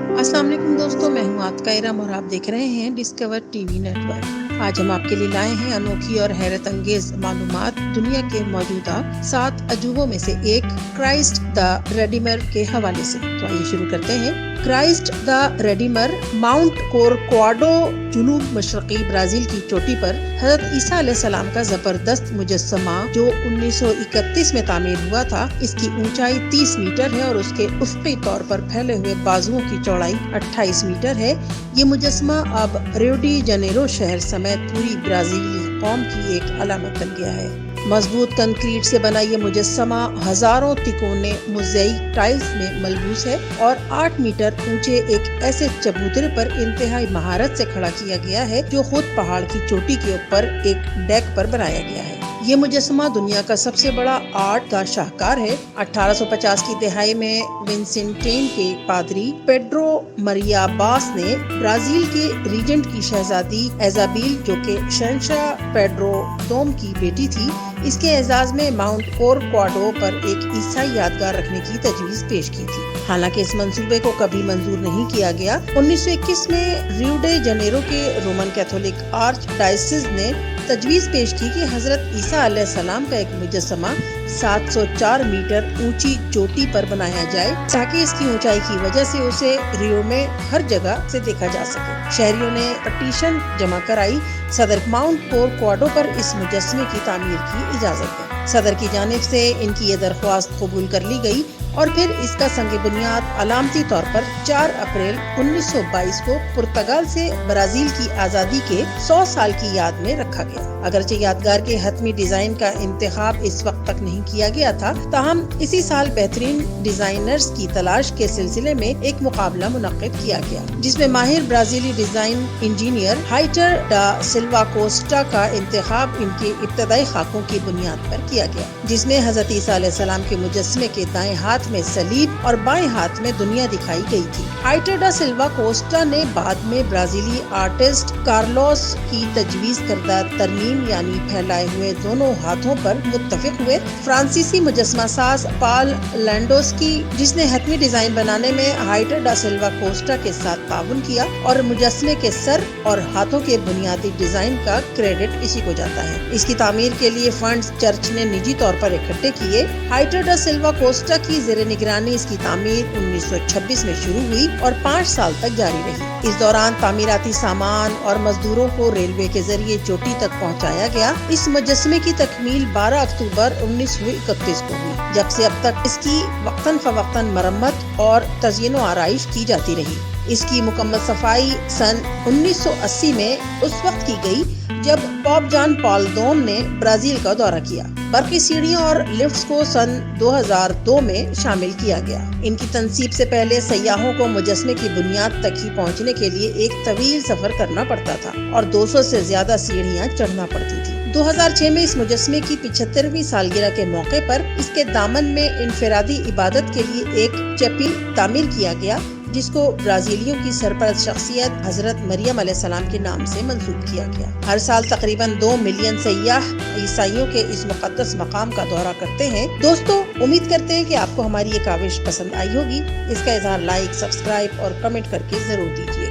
अस्सलाम वालेकुम दोस्तों, मैं हूँ आपका इरम और आप देख रहे हैं डिस्कवर टीवी नेटवर्क। आज हम आपके लिए लाए हैं अनोखी और हैरत अंगेज मालूमात दुनिया के मौजूदा 7 अजूबों में से एक क्राइस्ट द रेडीमर के हवाले से। तो आइए शुरू करते हैं। क्राइस्ट द रेडीमर माउंट कोरक्वाडो जुनूब मशरकी ब्राजील की चोटी पर हजरत ईसा अलैहिस्सलाम का जबरदस्त मुजस्समा जो 1931 में तामीर हुआ था। इसकी ऊंचाई 30 मीटर है और उसके उफ़क़ी तौर पर फैले हुए बाजुओं की चौड़ाई 28 मीटर है। ये मुजस्समा अब रियो डी जनेरो शहर समेत पूरी ब्राजीली कौम की एक अलामत बन गया है। मजबूत कंक्रीट से बना ये मुजस्समा हजारों तिकोने मोज़ेइक टाइल्स में मलबूस है और 8 मीटर ऊंचे एक ऐसे चबूतरे पर इंतहाई महारत से खड़ा किया गया है जो खुद पहाड़ की चोटी के ऊपर एक डेक पर बनाया गया है। ये मुजस्समा दुनिया का सबसे बड़ा आर्ट का शाहकार है। 1850 की दहाई में विंसेंटेन के पादरी पेड्रो मरिया बास ने ब्राजील के रीजेंट की शहजादी इजाबेल जो के शहंशाह पेड्रो दोम की बेटी थी, इसके एजाज में माउंट कोरक्वाडो पर एक ईसाई यादगार रखने की तजवीज पेश की थी। हालांकि इस मंसूबे को कभी मंजूर नहीं किया गया। 1921 में रियो डे जनेरो के रोमन कैथोलिक आर्च डायसिस ने तजवीज पेश की कि हजरत ईसा अलैहिस्सलाम का एक मुजस्समा 704 मीटर ऊंची चोटी पर बनाया जाए ताकि इसकी ऊंचाई की वजह से उसे रियो में हर जगह से देखा जा सके। शहरियों ने पटिशन जमा कराई। सदर माउंट कोरक्वाडो पर इस मुजस्समे की तामीर की इजाजत है। सदर की जानिब से इनकी ये दरख्वास्त कबूल कर ली गई और फिर इसका संग बुनियाद अलामती तौर पर 4 अप्रैल 1922 को पुर्तगाल से ब्राजील की आज़ादी के 100 साल की याद में रखा गया। अगरचे यादगार के हतमी डिजाइन का इंतखाब इस वक्त तक नहीं किया गया था, ताहम इसी साल बेहतरीन डिजाइनर्स की तलाश के सिलसिले में एक मुकाबला मुनक्किद किया गया जिसमें माहिर ब्राजीली डिजाइन इंजीनियर हाइटर डा सिल्वा कोस्टा का इंतखाब इनके इब्तदाई खाकों की बुनियाद पर किया गया, जिसमें हजरत ईसा अलैहिस्सलाम के मुजस्समे के दाएं हाथ में सलीब और बाएं हाथ में दुनिया दिखाई गई थी। हाइटर डा सिल्वा कोस्टा ने बाद में ब्राजीली आर्टिस्ट कार्लोस की तजवीज करदा तरमीम यानी फैलाए हुए दोनों हाथों पर मुत्तफिक हुए। फ्रांसीसी मुजस्समा साज पाल लैंडोस्की, जिसने हतमी डिजाइन बनाने में हाइटर डा सिल्वा कोस्टा के साथ ताउन किया और मुजस्समे के सर और हाथों के बुनियादी डिजाइन का क्रेडिट इसी को जाता है। इसकी तामीर के लिए फंड्स चर्च ने निजी तौर पर इकट्ठे किए। हाइटर डा सिल्वा कोस्टा की निगरानी इसकी तामीर 1926 में शुरू हुई और 5 साल तक जारी रही। इस दौरान तामीराती सामान और मजदूरों को रेलवे के जरिए चोटी तक पहुंचाया गया। इस मुजस्समे की तकमील 12 अक्टूबर 1931 को हुई, जब से अब तक इसकी वक्तन फवक्तन मरम्मत और तज़यीन व आराइश की जाती रही। इसकी मुकम्मल सफाई सन 1980 में उस वक्त की गई जब पॉप जॉन पॉल दोम ने ब्राजील का दौरा किया। बरकी सीढ़ियों और लिफ्ट्स को सन 2002 में शामिल किया गया। इनकी तनसीब से पहले सयाहों को मुजस्समे की बुनियाद तक ही पहुंचने के लिए एक तवील सफर करना पड़ता था और 200 से ज्यादा सीढ़ियां चढ़ना पड़ती थी। 2006 में इस मुजस्समे की 75वीं सालगिरह के मौके पर इसके दामन में इनफरादी इबादत के लिए एक चपी तामीर किया गया, जिसको ब्राजीलियों की सरपरस्त शख्सियत हजरत मरियम अलैहिस्सलाम के नाम से मंसूब किया गया। हर साल तकरीबन 2 मिलियन सयाह ईसाइयों के इस मुक़द्दस मकाम का दौरा करते हैं। दोस्तों, उम्मीद करते हैं कि आपको हमारी ये काविश पसंद आई होगी। इसका इज़हार लाइक, सब्सक्राइब और कमेंट करके जरूर दीजिए।